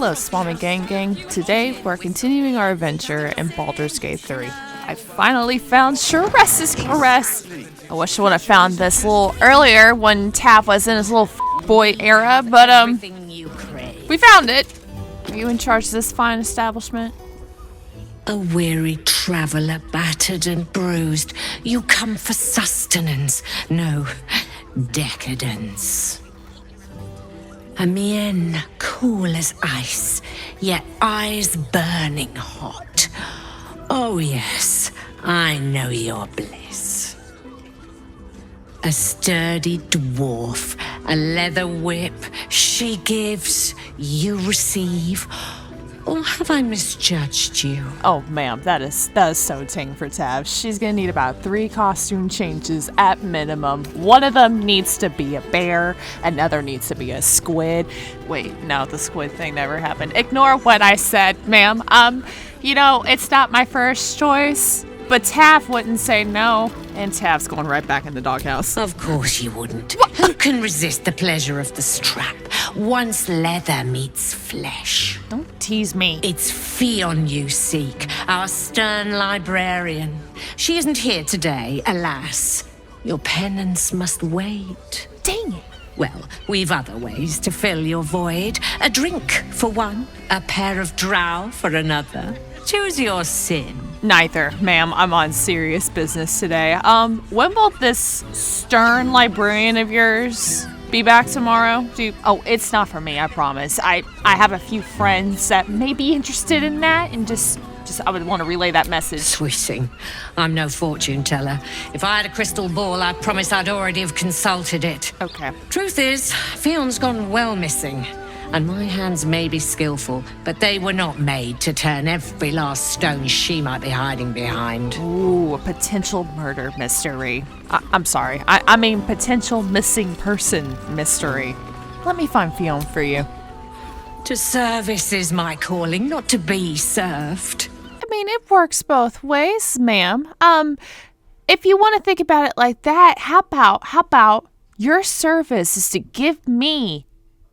Hello, Swami Gang. Today, we're continuing our adventure in Baldur's Gate 3. I finally found Sharess's caress. I wish I would have found this a little earlier when Tav was in his little boy era, but, we found it. Are you in charge of this fine establishment? A weary traveller, battered and bruised, you come for sustenance, no, decadence. A mien cool as ice, yet eyes burning hot. Oh yes, I know your bliss. A sturdy dwarf, a leather whip, she gives, you receive. Or have I misjudged you? Oh, ma'am, that is so ting for Tav. She's gonna need about 3 costume changes at minimum. One of them needs to be a bear, another needs to be a squid. Wait, no, the squid thing never happened. Ignore what I said, ma'am. It's not my first choice, but Tav wouldn't say no. And Tav's going right back in the doghouse. Of course you wouldn't. What? Who can resist the pleasure of the strap once leather meets flesh? Don't tease me. It's Fionn you seek, our stern librarian. She isn't here today, alas. Your penance must wait. Dang it. Well, we've other ways to fill your void. A drink for one, a pair of drow for another. Choose your sin. Neither, ma'am. I'm on serious business today. When will this stern librarian of yours be back tomorrow? It's not for me, I promise. I have a few friends that may be interested in that, and just I would want to relay that message. Swishing. I'm no fortune teller. If I had a crystal ball, I promise I'd already have consulted it. Okay. Truth is, Fionn's gone well missing. And my hands may be skillful, but they were not made to turn every last stone she might be hiding behind. Ooh, a potential murder mystery. I'm sorry. I mean potential missing person mystery. Let me find Fionn for you. To service is my calling, not to be served. I mean, it works both ways, ma'am. If you want to think about it like that, how about your service is to give me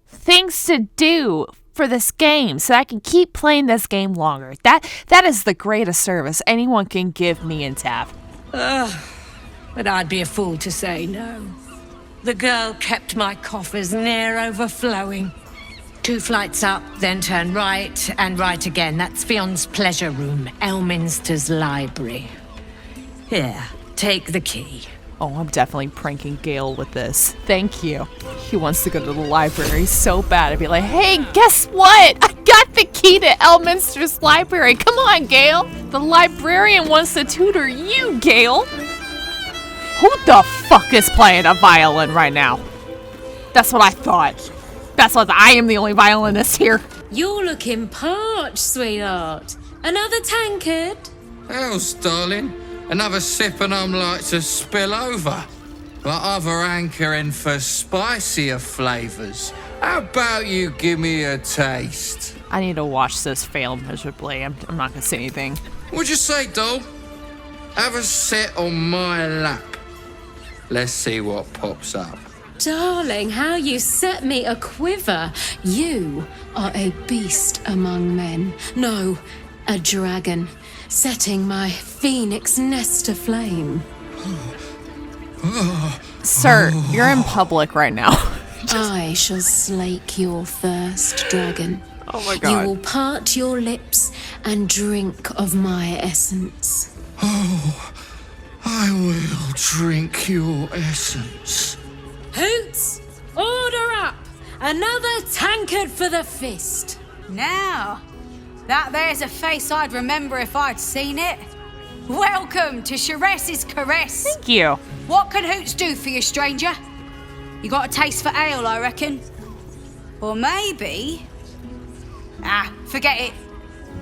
things to do for this game so that I can keep playing this game longer. That is the greatest service anyone can give me and Tav. But I'd be a fool to say no. The girl kept my coffers near overflowing. 2 flights up, then turn right, and right again. That's Fionn's pleasure room, Elminster's library. Here, take the key. Oh, I'm definitely pranking Gale with this. Thank you. He wants to go to the library so bad. I'd be like, hey, guess what? I got the key to Elminster's library. Come on, Gale. The librarian wants to tutor you, Gale. Who the fuck is playing a violin right now? That's what I thought. I am the only violinist here. You're looking parched, sweetheart. Another tankard? Hell's, darling. Another sip and I'm like to spill over. But other hankering for spicier flavours. How about you give me a taste? I need to watch this fail miserably. I'm not gonna say anything. What'd you say, doll? Have a sit on my lap. Let's see what pops up. Darling, how you set me a quiver. You are a beast among men. No, a dragon. Setting my phoenix nest aflame. Sir, you're in public right now. I shall slake your thirst, dragon. Oh my god. You will part your lips and drink of my essence. Oh, I will drink your essence. Hoots, order up! Another tankard for the fist. Now, that there's a face I'd remember if I'd seen it. Welcome to Sharess's caress. Thank you. What can Hoots do for you, stranger? You got a taste for ale, I reckon. Or maybe... forget it.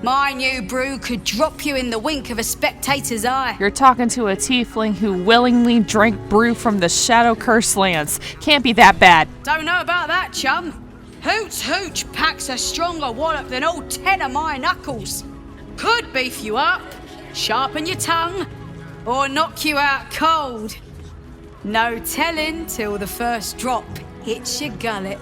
My new brew could drop you in the wink of a spectator's eye. You're talking to a tiefling who willingly drank brew from the Shadow Curse lands. Can't be that bad. Don't know about that, chum. Hoots Hooch packs a stronger wallop than all 10 of my knuckles. Could beef you up, sharpen your tongue, or knock you out cold. No telling till the first drop hits your gullet.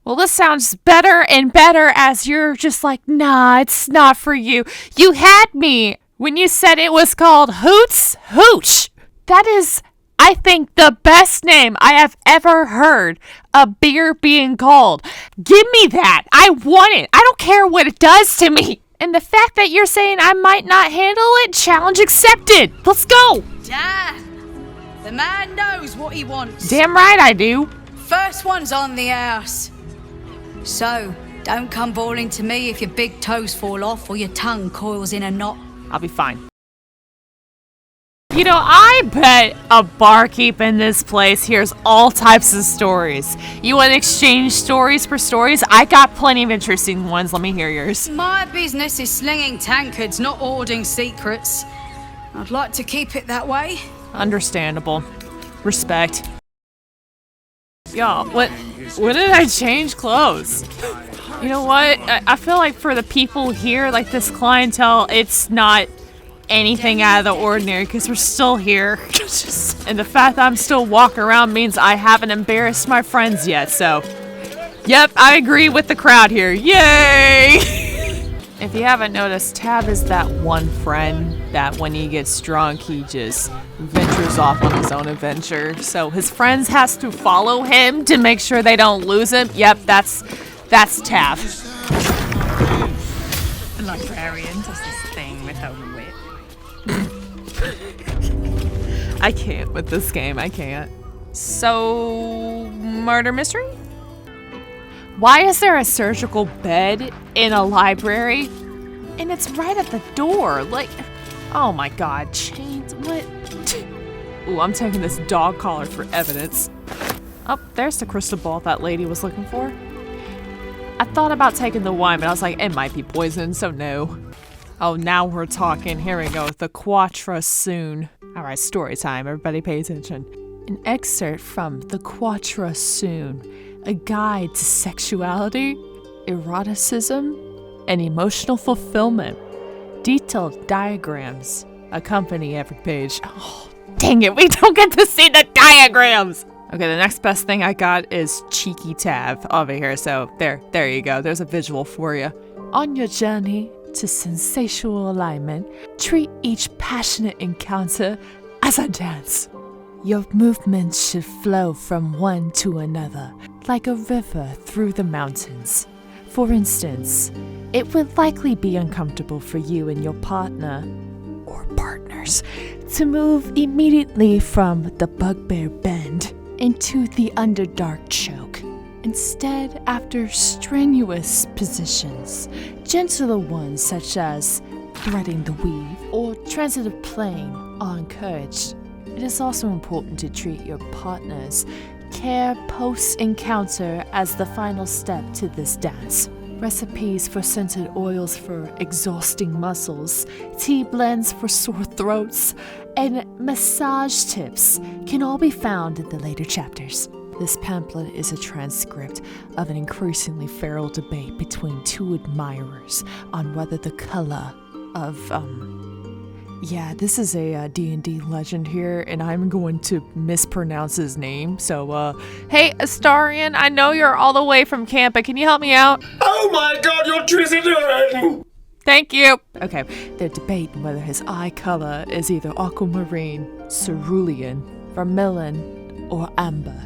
Well, this sounds better and better as you're just like, nah, it's not for you. You had me when you said it was called Hoots Hooch. That is, I think, the best name I have ever heard a beer being called. Give me that. I want it. I don't care what it does to me. And the fact that you're saying I might not handle it, challenge accepted. Let's go. Damn. The man knows what he wants. Damn right I do. First one's on the house. So, don't come bawling to me if your big toes fall off or your tongue coils in a knot. I'll be fine. You know, I bet a barkeep in this place hears all types of stories. You want to exchange stories for stories? I got plenty of interesting ones. Let me hear yours. My business is slinging tankards, not hoarding secrets. I'd like to keep it that way. Understandable. Respect. Y'all, when did I change clothes? You know what? I feel like for the people here, like this clientele, it's not anything out of the ordinary because we're still here. And the fact that I'm still walking around means I haven't embarrassed my friends yet, so. Yep, I agree with the crowd here. Yay! If you haven't noticed, Tab is that one friend that when he gets drunk, he just ventures off on his own adventure. So his friends has to follow him to make sure they don't lose him. Yep, that's Tab. The librarian does this thing with a whip. I can't with this game, I can't. So, murder mystery? Why is there a surgical bed in a library? And it's right at the door, like, oh my god, chains, what? Ooh, I'm taking this dog collar for evidence. Oh, there's the crystal ball that lady was looking for. I thought about taking the wine, but I was like, it might be poison, so no. Oh, now we're talking. Here we go. The Quatra Soon. All right, story time. Everybody pay attention. An excerpt from The Quatra Soon, a guide to sexuality, eroticism, and emotional fulfillment. Detailed diagrams accompany every page. Oh, dang it, we don't get to see the diagrams! Okay, the next best thing I got is Cheeky Tab over here, so there you go. There's a visual for you. On your journey to sensational alignment, treat each passionate encounter as a dance. Your movements should flow from one to another, like a river through the mountains. For instance, it would likely be uncomfortable for you and your partner, or partners, to move immediately from the bugbear bend into the underdark choke. Instead, after strenuous positions, gentler ones such as threading the weave or transitive playing are encouraged. It is also important to treat your partner's care post-encounter as the final step to this dance. Recipes for scented oils for exhausting muscles, tea blends for sore throats, and massage tips can all be found in the later chapters. This pamphlet is a transcript of an increasingly feral debate between two admirers on whether the color of, yeah, this is a D&D legend here, and I'm going to mispronounce his name. So, hey, Astarian, I know you're all the way from camp, but can you help me out? Oh my god, you're Tristan! Thank you. Okay, they're debating whether his eye color is either aquamarine, cerulean, vermilion, or amber.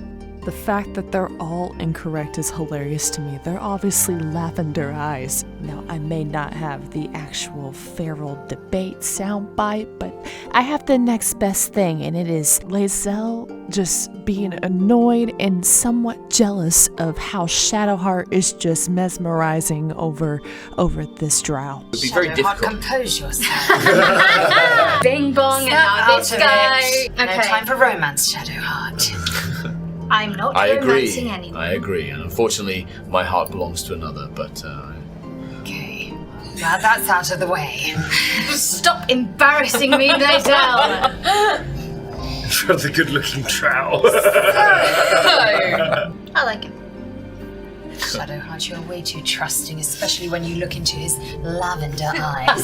The fact that they're all incorrect is hilarious to me. They're obviously lavender eyes. Now, I may not have the actual feral debate soundbite, but I have the next best thing, and it is Lae'zel just being annoyed and somewhat jealous of how Shadowheart is just mesmerizing over this drow. It would be very difficult. Compose yourself. Bing bong and now this guy. No time for romance, Shadowheart. I'm not romancing anyone. I agree, and unfortunately, my heart belongs to another, but, Okay, now that's out of the way. Stop embarrassing me, Lae'zel! For the good-looking trout. I like him. Shadowheart, you're way too trusting, especially when you look into his lavender eyes.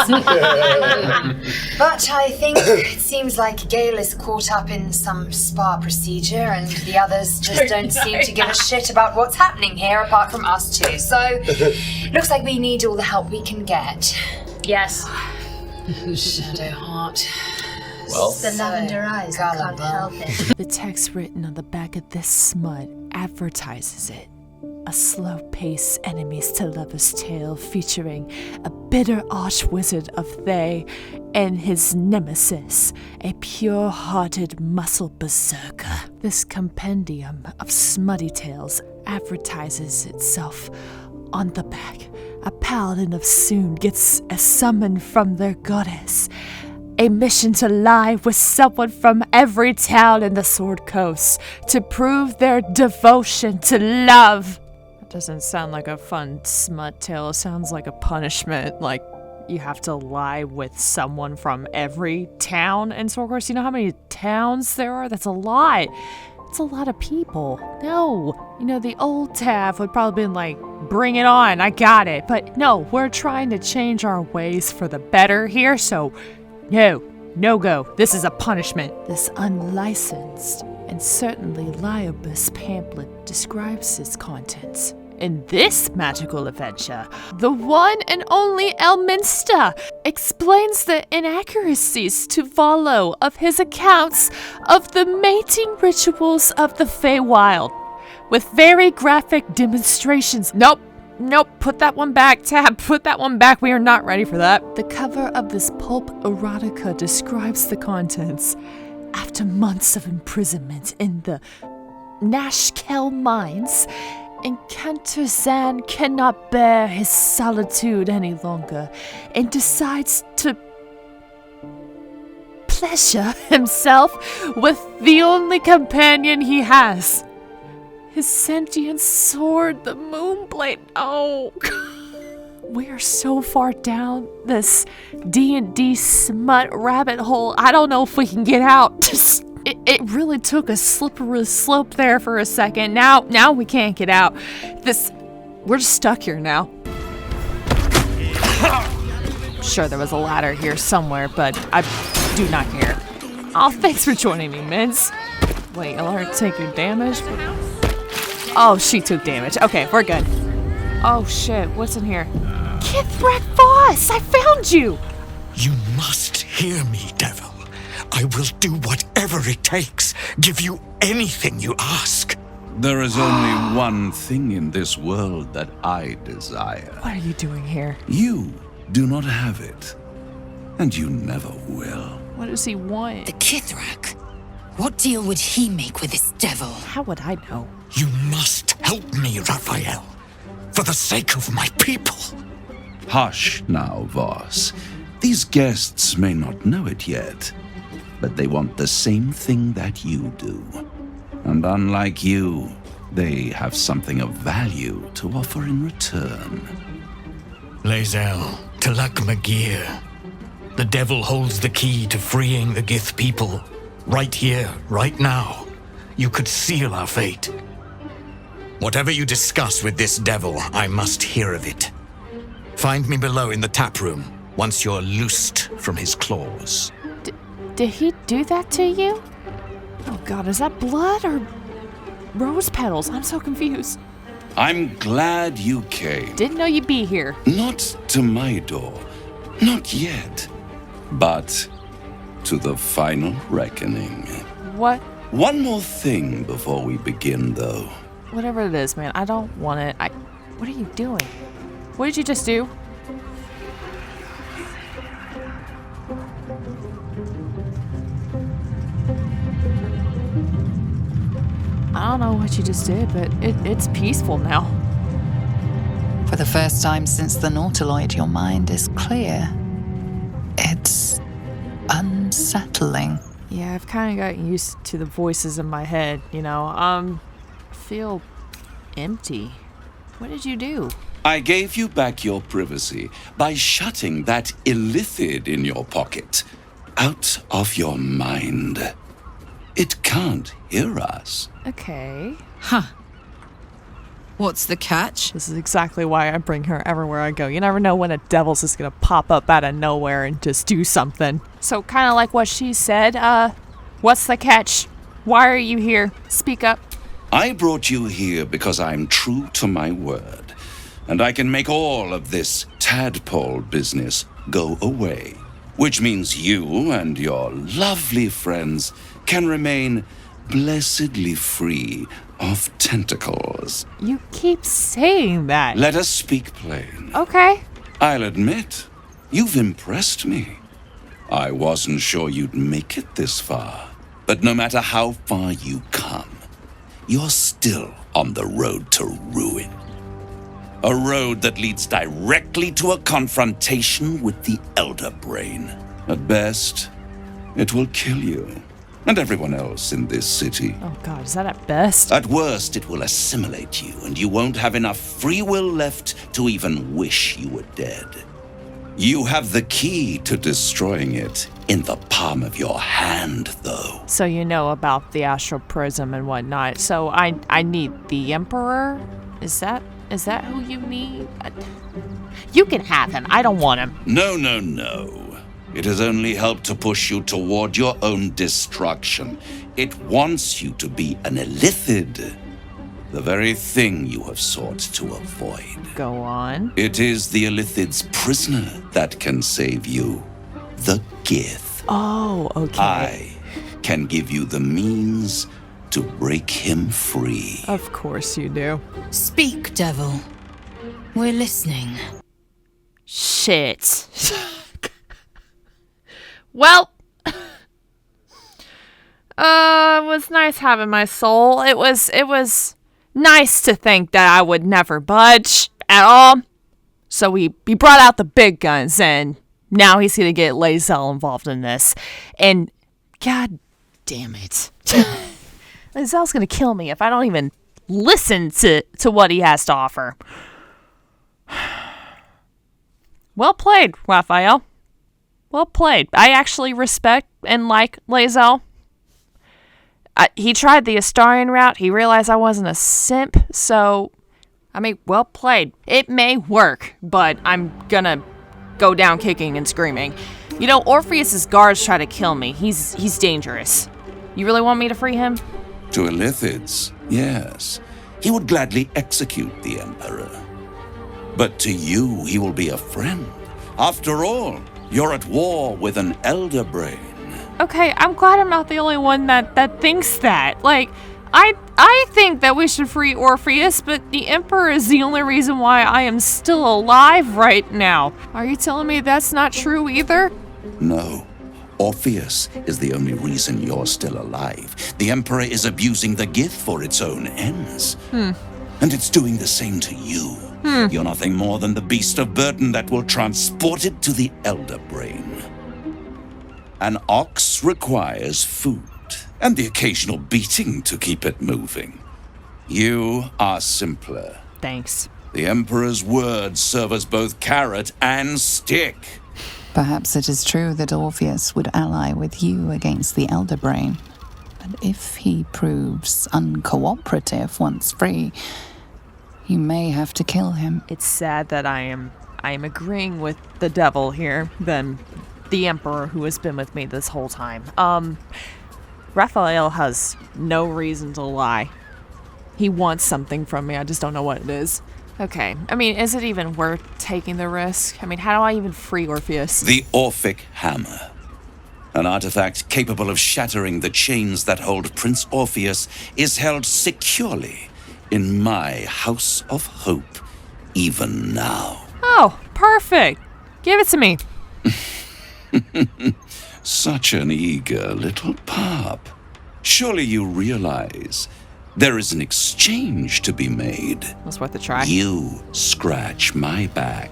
But I think it seems like Gale is caught up in some spa procedure, and the others just don't seem to give a shit about what's happening here, apart from us two. So, looks like we need all the help we can get. Yes. Shadowheart. Well, The lavender eyes, I can't help it. The text written on the back of this smut advertises it. A slow-paced enemies to lovers tale featuring a bitter archwizard of they and his nemesis, a pure-hearted muscle berserker. This compendium of smutty tales advertises itself on the back. A paladin of Soon gets a summon from their goddess. A mission to lie with someone from every town in the Sword Coast to prove their devotion to love. That doesn't sound like a fun smut tale. It sounds like a punishment. Like, you have to lie with someone from every town in Sword Coast. You know how many towns there are? That's a lot. It's a lot of people. No. You know, the old Tav would probably been like, bring it on, I got it. But no, we're trying to change our ways for the better here, so no go. This is a punishment. This unlicensed and certainly libelous pamphlet describes its contents. In this magical adventure, the one and only Elminster explains the inaccuracies to follow of his accounts of the mating rituals of the Feywild, with very graphic demonstrations. Nope, put that one back, Tab, put that one back. We are not ready for that. The cover of this pulp erotica describes the contents. After months of imprisonment in the Nashkel mines, Encanter Zan cannot bear his solitude any longer and decides to pleasure himself with the only companion he has. His sentient sword, the Moonblade. Oh, we are so far down this D&D smut rabbit hole. I don't know if we can get out. It really took a slippery slope there for a second. Now we can't get out. We're just stuck here now. Sure, there was a ladder here somewhere, but I do not care. Oh, thanks for joining me, Minz. Wait, I'll let her take your damage. Oh, she took damage. Okay, we're good. Oh shit, what's in here? Kithrak Voss, I found you! You must hear me, devil. I will do whatever it takes, give you anything you ask. There is only one thing in this world that I desire. What are you doing here? You do not have it, and you never will. What does he want? The Kithrak? What deal would he make with this devil? How would I know? You must help me, Raphael, for the sake of my people. Hush now, Voss. These guests may not know it yet, but they want the same thing that you do. And unlike you, they have something of value to offer in return. Lae'zel, Talak Magir. The devil holds the key to freeing the Gith people. Right here, right now. You could seal our fate. Whatever you discuss with this devil, I must hear of it. Find me below in the tap room once you're loosed from his claws. Did he do that to you? Oh god, is that blood or rose petals? I'm so confused. I'm glad you came. Didn't know you'd be here. Not to my door. Not yet. But to the final reckoning. What? One more thing before we begin, though. Whatever it is, man, I don't want it. What are you doing? What did you just do? I don't know what you just did, but it's peaceful now. For the first time since the Nautiloid, your mind is clear. It's unsettling. Yeah, I've kind of gotten used to the voices in my head, you know. I feel empty. What did you do? I gave you back your privacy by shutting that illithid in your pocket out of your mind. It can't hear us. Okay. Huh. What's the catch? This is exactly why I bring her everywhere I go. You never know when a devil's just gonna pop up out of nowhere and just do something. So kind of like what she said, what's the catch? Why are you here? Speak up. I brought you here because I'm true to my word, and I can make all of this tadpole business go away, which means you and your lovely friends can remain blessedly free of tentacles. You keep saying that. Let us speak plain. Okay. I'll admit, you've impressed me. I wasn't sure you'd make it this far, but no matter how far you come, you're still on the road to ruin. A road that leads directly to a confrontation with the Elder Brain. At best, it will kill you and everyone else in this city. Oh God, is that at best? At worst, it will assimilate you, and you won't have enough free will left to even wish you were dead. You have the key to destroying it in the palm of your hand, though. So you know about the astral prism and whatnot. So I need the Emperor? Is that who you need? You can have him. I don't want him. No. It has only helped to push you toward your own destruction. It wants you to be an Illithid, the very thing you have sought to avoid. Go on. It is the Illithid's prisoner that can save you, the Gith. Oh, okay. I can give you the means to break him free. Of course you do. Speak, devil. We're listening. Shit. Well, it was nice having my soul. It was nice to think that I would never budge at all. So he brought out the big guns, and now he's gonna get Lae'zel involved in this. And God damn it, Lae'zel's gonna kill me if I don't even listen to what he has to offer. Well played, Raphael. Well played. I actually respect and like Lae'zel. He tried the Astarian route. He realized I wasn't a simp. So, I mean, well played. It may work, but I'm gonna go down kicking and screaming. You know, Orpheus's guards try to kill me. He's dangerous. You really want me to free him? To Illithids, yes. He would gladly execute the Emperor. But to you, he will be a friend. After all, you're at war with an Elder Brain. Okay, I'm glad I'm not the only one that thinks that. Like, I think that we should free Orpheus, but the Emperor is the only reason why I am still alive right now. Are you telling me that's not true either? No. Orpheus is the only reason you're still alive. The Emperor is abusing the Gith for its own ends. And it's doing the same to you. You're nothing more than the beast of burden that will transport it to the Elder Brain. An ox requires food, and the occasional beating to keep it moving. You are simpler. Thanks. The Emperor's words serve as both carrot and stick. Perhaps it is true that Orpheus would ally with you against the Elder Brain. But if he proves uncooperative once free, you may have to kill him. It's sad that I am agreeing with the devil here than the Emperor who has been with me this whole time. Raphael has no reason to lie. He wants something from me, I just don't know what it is. Okay, I mean, is it even worth taking the risk? I mean, how do I even free Orpheus? The Orphic Hammer. An artifact capable of shattering the chains that hold Prince Orpheus is held securely in my House of Hope, even now. Oh, perfect. Give it to me. Such an eager little pup. Surely you realize there is an exchange to be made. That's worth a try. You scratch my back.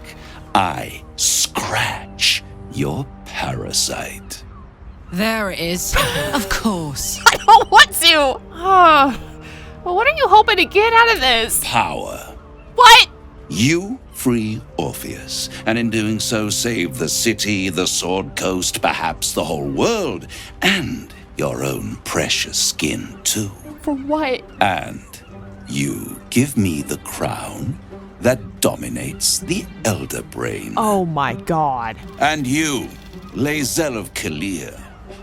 I scratch your parasite. There it is. Of course. I don't want to. Well, what are you hoping to get out of this? Power. What? You free Orpheus, and in doing so save the city, the Sword Coast, perhaps the whole world, and your own precious skin too. For what? And You give me the crown that dominates the Elder Brain. Oh my god. And you, Lae'zel of Kalir,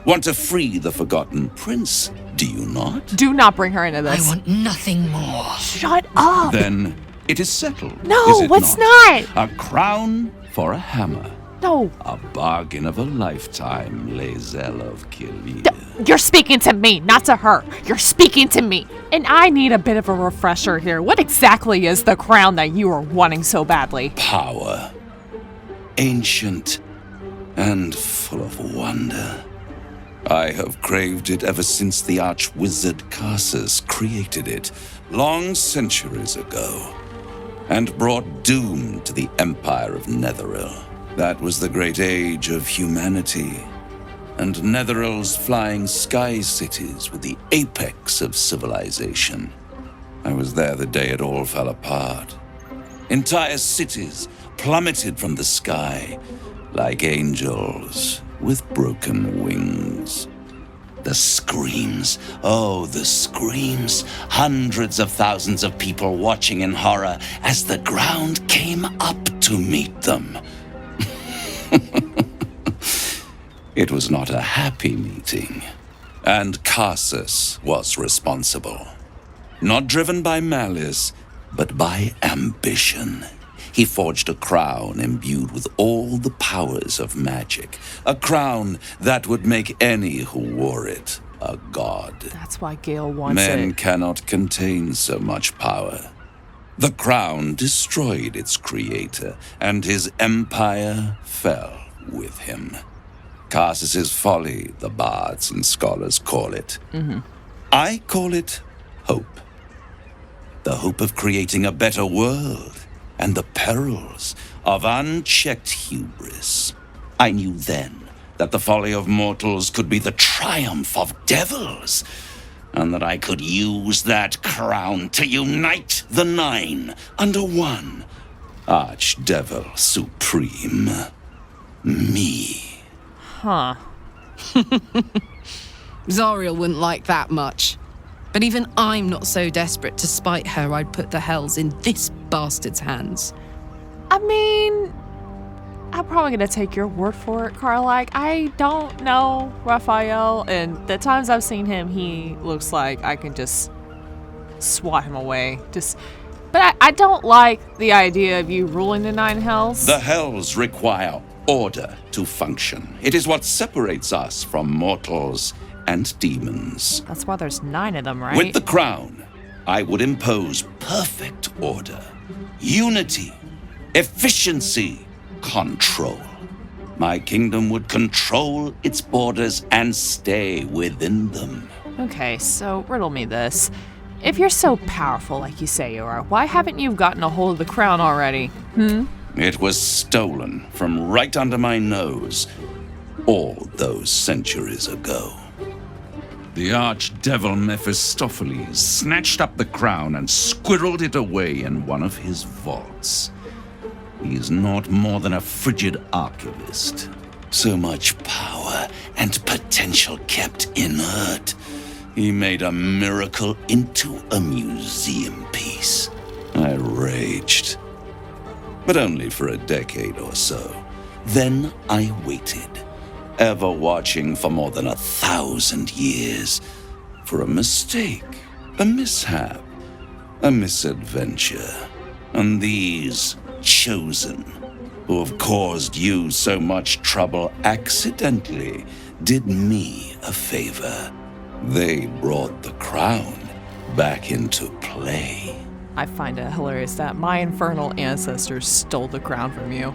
want to free the Forgotten Prince, do you not? Do not bring her into this. I want nothing more. Shut up! Then it is settled. No, is it it's not? not. A crown for a hammer. No. A bargain of a lifetime, Lae'zel of Kalir. You're speaking to me, not to her. You're speaking to me. And I need a bit of a refresher here. What exactly is the crown that you are wanting so badly? Power. Ancient and full of wonder. I have craved it ever since the arch-wizard Karsus created it, long centuries ago, and brought doom to the Empire of Netheril. That was the great age of humanity, and Netheril's flying sky cities were the apex of civilization. I was there the day it all fell apart. Entire cities plummeted from the sky like angels with broken wings. The screams, oh, the screams. Hundreds of thousands of people watching in horror as the ground came up to meet them. It was not a happy meeting, and Karsus was responsible. Not driven by malice, but by ambition. He forged a crown imbued with all the powers of magic, a crown that would make any who wore it a god. That's why Gale wants Men it. cannot contain so much power. The crown destroyed its creator, and his empire fell with him. Karsus's folly, the bards and scholars call it. I call it hope. The hope of creating a better world, and the perils of unchecked hubris. I knew then that the folly of mortals could be the triumph of devils, and that I could use that crown to unite the Nine under one Archdevil Supreme. Me. Huh. Zariel wouldn't like that much. But even I'm not so desperate to spite her I'd put the hells in this bastard's hands. I mean, I'm probably gonna take your word for it, Carlac. I don't know Raphael, and the times I've seen him, he looks like I can just swat him away. But I don't like the idea of you ruling the Nine Hells. The hells require order to function. It is what separates us from mortals and demons. That's why there's 9 of them, right? With the crown, I would impose perfect order, unity, efficiency, control. My kingdom would control its borders and stay within them. Okay, so riddle me this. If you're so powerful like you say you are, why haven't you gotten a hold of the crown already? It was stolen from right under my nose all those centuries ago. The archdevil Mephistopheles snatched up the crown and squirreled it away in one of his vaults. He is not more than a frigid archivist. So much power and potential kept inert. He made a miracle into a museum piece. I raged. But only for a decade or so. Then I waited, ever watching for more than 1,000 years, for a mistake, a mishap, a misadventure. And these chosen, who have caused you so much trouble accidentally, did me a favor. They brought the crown back into play. I find it hilarious that my infernal ancestors stole the crown from you.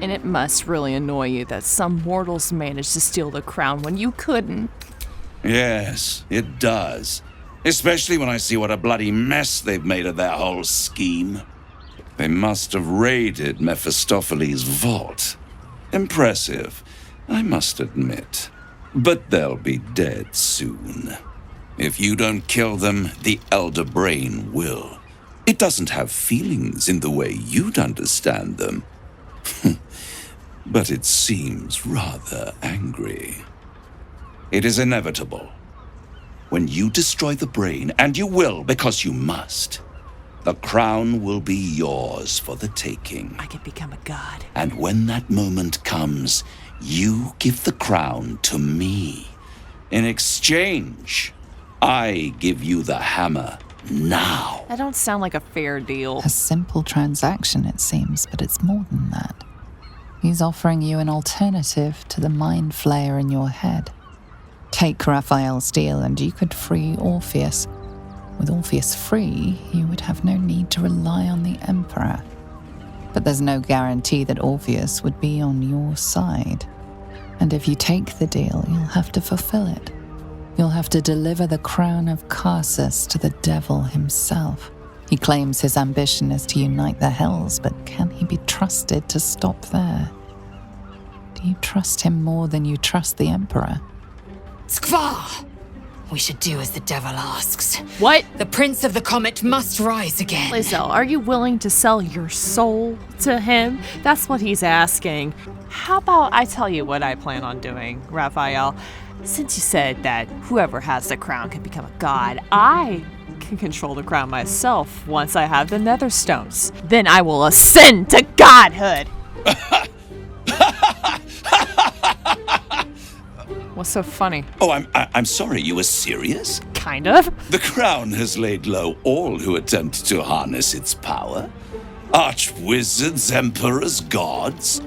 And it must really annoy you that some mortals managed to steal the crown when you couldn't. Yes, it does. Especially when I see what a bloody mess they've made of their whole scheme. They must have raided Mephistopheles' vault. Impressive, I must admit. But they'll be dead soon. If you don't kill them, the Elder Brain will. It doesn't have feelings in the way you'd understand them. But it seems rather angry. It is inevitable. When you destroy the brain, and you will because you must, the crown will be yours for the taking. I could become a god. And when that moment comes, you give the crown to me. In exchange, I give you the hammer now. That don't sound like a fair deal. A simple transaction, it seems, but it's more than that. He's offering you an alternative to the mind flayer in your head. Take Raphael's deal and you could free Orpheus. With Orpheus free, you would have no need to rely on the Emperor. But there's no guarantee that Orpheus would be on your side. And if you take the deal, you'll have to fulfill it. You'll have to deliver the crown of Carsus to the devil himself. He claims his ambition is to unite the Hells, but can he be trusted to stop there? Do you trust him more than you trust the Emperor? Skvar! We should do as the devil asks. What? The Prince of the Comet must rise again. Lizelle, are you willing to sell your soul to him? That's what he's asking. How about I tell you what I plan on doing, Raphael? Since you said that whoever has the crown can become a god, I can control the crown myself once I have the nether stones. Then I will ascend to godhood! What's so funny? Oh, I'm sorry, you were serious? Kind of. The crown has laid low all who attempt to harness its power. Archwizards, emperors, gods.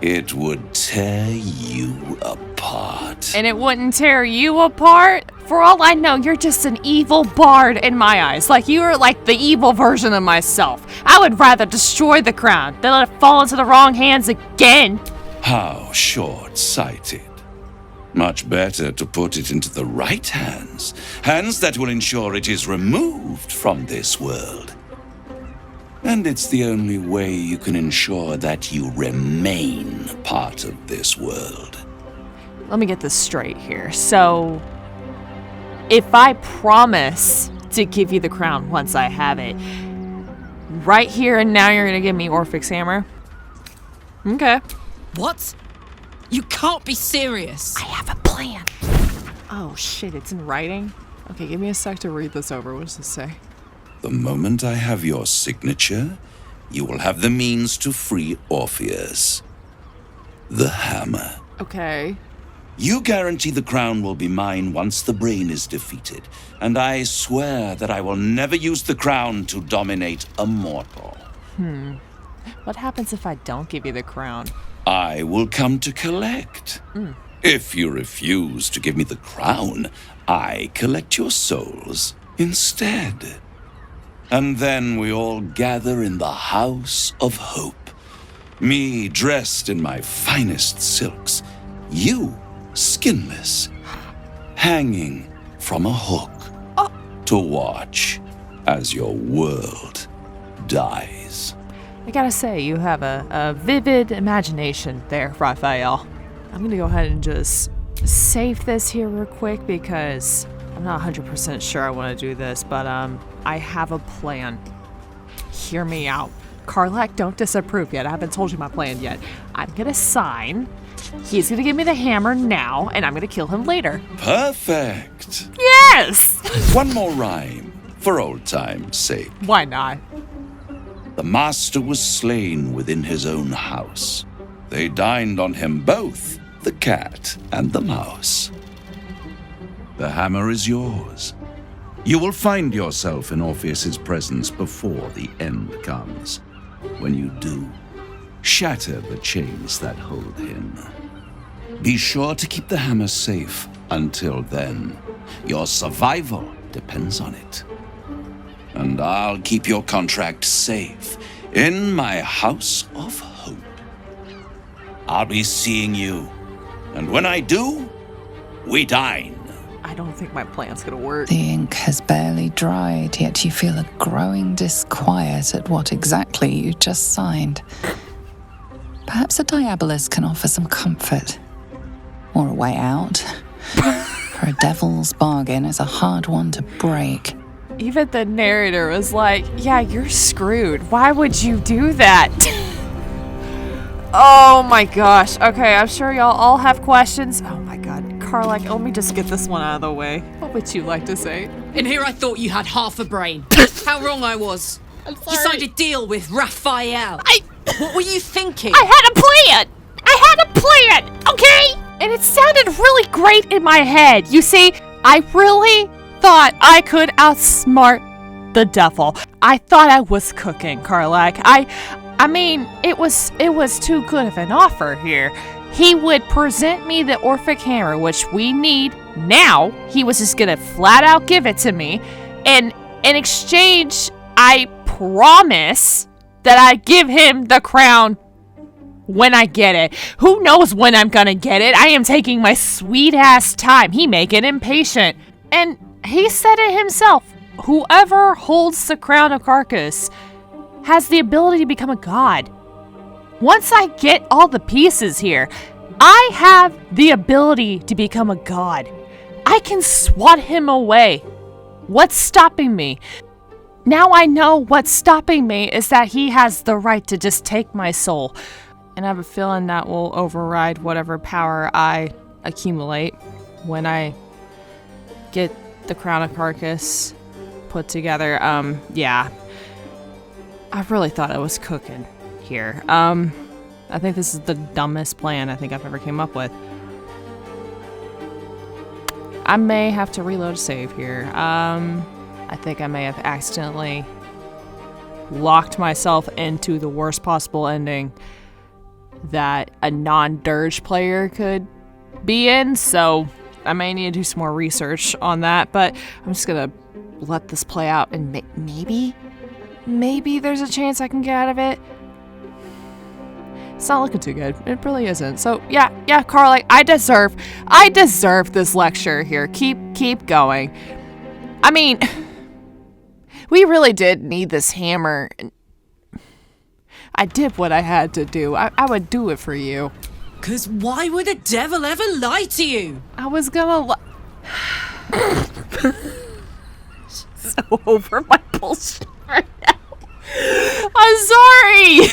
It would tear you apart. And it wouldn't tear you apart? For all I know, you're just an evil bard in my eyes. Like, you are like the evil version of myself. I would rather destroy the crown than let it fall into the wrong hands again. How short-sighted. Much better to put it into the right hands. Hands that will ensure it is removed from this world. And it's the only way you can ensure that you remain part of this world. Let me get this straight here. So, if I promise to give you the crown once I have it, right here and now you're gonna give me Orphic's hammer? Okay. What? You can't be serious. I have a plan. Oh shit, it's in writing? Okay, give me a sec to read this over. What does this say? The moment I have your signature, you will have the means to free Orpheus. The hammer. Okay. You guarantee the crown will be mine once the brain is defeated, and I swear that I will never use the crown to dominate a mortal. What happens if I don't give you the crown? I will come to collect. If you refuse to give me the crown, I collect your souls instead. And then we all gather in the House of Hope. Me dressed in my finest silks, you skinless, hanging from a hook to watch as your world dies. I gotta say, you have a vivid imagination there, Raphael. I'm gonna go ahead and just save this here real quick because I'm not 100% sure I want to do this, but I have a plan. Hear me out. Karlak, don't disapprove yet. I haven't told you my plan yet. I'm gonna sign. He's gonna give me the hammer now, and I'm gonna kill him later. Perfect. Yes! One more rhyme, for old time's sake. Why not? The master was slain within his own house. They dined on him both, the cat and the mouse. The hammer is yours. You will find yourself in Orpheus's presence before the end comes. When you do, shatter the chains that hold him. Be sure to keep the hammer safe until then. Your survival depends on it. And I'll keep your contract safe in my House of Hope. I'll be seeing you, and when I do, we dine. I don't think my plan's gonna work. The ink has barely dried, yet you feel a growing disquiet at what exactly you just signed. Perhaps a diabolus can offer some comfort. Or a way out. For a devil's bargain is a hard one to break. Even the narrator was like, yeah, you're screwed. Why would you do that? Oh my gosh. Okay, I'm sure y'all all have questions. Oh my god. Karlak, let me just get this one out of the way. What would you like to say? In here I thought you had half a brain. How wrong I was. I'm You signed a deal with Raphael. What were you thinking? I had a plan! Okay? And it sounded really great in my head. You see, I really thought I could outsmart the devil. I thought I was cooking, Karlak. I mean, it was too good of an offer here. He would present me the Orphic Hammer, which we need now. He was just gonna flat out give it to me. And in exchange, I promise that I give him the crown when I get it. Who knows when I'm gonna get it? I am taking my sweet ass time. He may get impatient. And he said it himself. Whoever holds the crown of Carcass has the ability to become a god. Once I get all the pieces here, I have the ability to become a god. I can swat him away. What's stopping me? Now I know what's stopping me is that he has the right to just take my soul. And I have a feeling that will override whatever power I accumulate when I get the crown of Carcass put together. Yeah. I really thought I was cooking here. I think this is the dumbest plan I think I've ever came up with. I may have to reload a save here. I think I may have accidentally locked myself into the worst possible ending that a non-Dirge player could be in, so I may need to do some more research on that, but I'm just gonna let this play out and maybe there's a chance I can get out of it. It's not looking too good. It really isn't. So yeah, Karlak, I deserve this lecture here. Keep going. I mean, we really did need this hammer. I did what I had to do. I would do it for you. 'Cause why would the devil ever lie to you? I was gonna so over my bullshit right now. I'm sorry.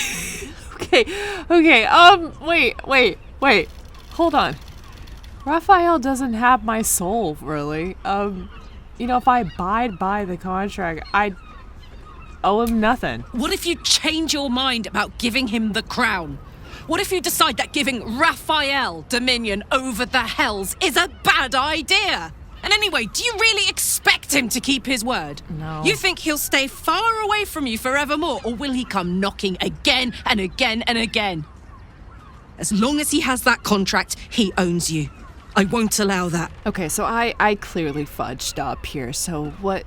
Okay, wait. Hold on. Raphael doesn't have my soul, really. If I abide by the contract, I'd owe him nothing. What if you change your mind about giving him the crown? What if you decide that giving Raphael dominion over the Hells is a bad idea? And anyway, do you really expect him to keep his word? No. You think he'll stay far away from you forevermore, or will he come knocking again and again and again? As long as he has that contract, he owns you. I won't allow that. Okay, so I clearly fudged up here, so what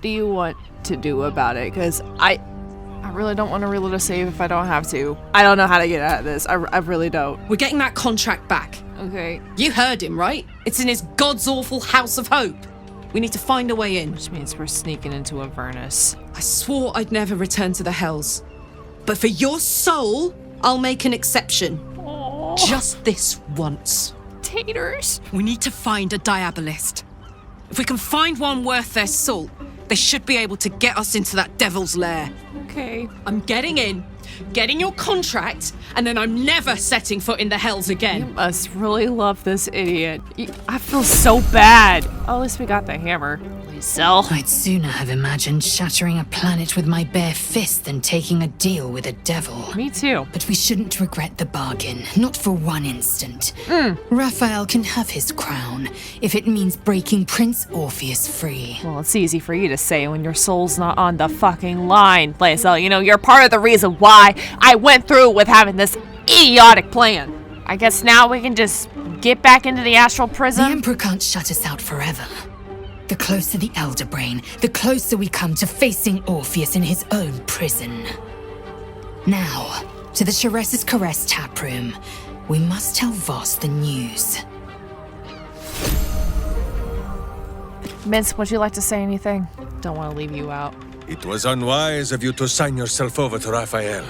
do you want to do about it? Because I really don't want to reload a save if I don't have to. I don't know how to get out of this. I really don't. We're getting that contract back. Okay. You heard him, right? It's in his god's awful House of Hope. We need to find a way in. Which means we're sneaking into Avernus. I swore I'd never return to the Hells. But for your soul, I'll make an exception. Aww. Just this once. Taters. We need to find a diabolist. If we can find one worth their salt, they should be able to get us into that devil's lair. Okay. I'm getting in, getting your contract, and then I'm never setting foot in the Hells again. You must really love this idiot. I feel so bad. Oh, at least we got the hammer. Lysel. I'd sooner have imagined shattering a planet with my bare fist than taking a deal with a devil. Me too. But we shouldn't regret the bargain, not for one instant. Raphael can have his crown, if it means breaking Prince Orpheus free. Well, it's easy for you to say when your soul's not on the fucking line, Lysel. You know, you're part of the reason why I went through with having this idiotic plan. I guess now we can just get back into the astral prison? The Emperor can't shut us out forever. The closer the Elder Brain, the closer we come to facing Orpheus in his own prison. Now, to the Chares's Caress taproom. We must tell Voss the news. Mince, would you like to say anything? Don't want to leave you out. It was unwise of you to sign yourself over to Raphael.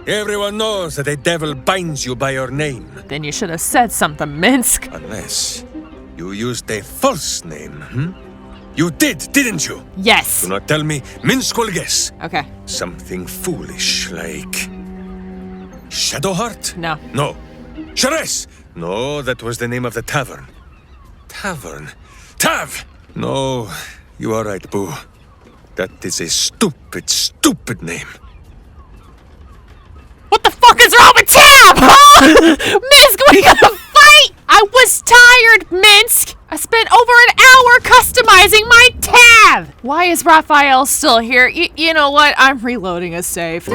Everyone knows that a devil binds you by your name. Then you should have said something, Minsk. Unless you used a false name, You did, didn't you? Yes. Do not tell me. Minsk will guess. Okay. Something foolish like... Shadowheart? No. No. Chares! No, that was the name of the tavern. Tavern? Tav! No, you are right, Boo. That is a stupid, stupid name. What the fuck is wrong with Tab? Huh? Minsk, we gotta fight! I was tired, Minsk! I spent over an hour customizing my Tab! Why is Raphael still here? You know what? I'm reloading a save.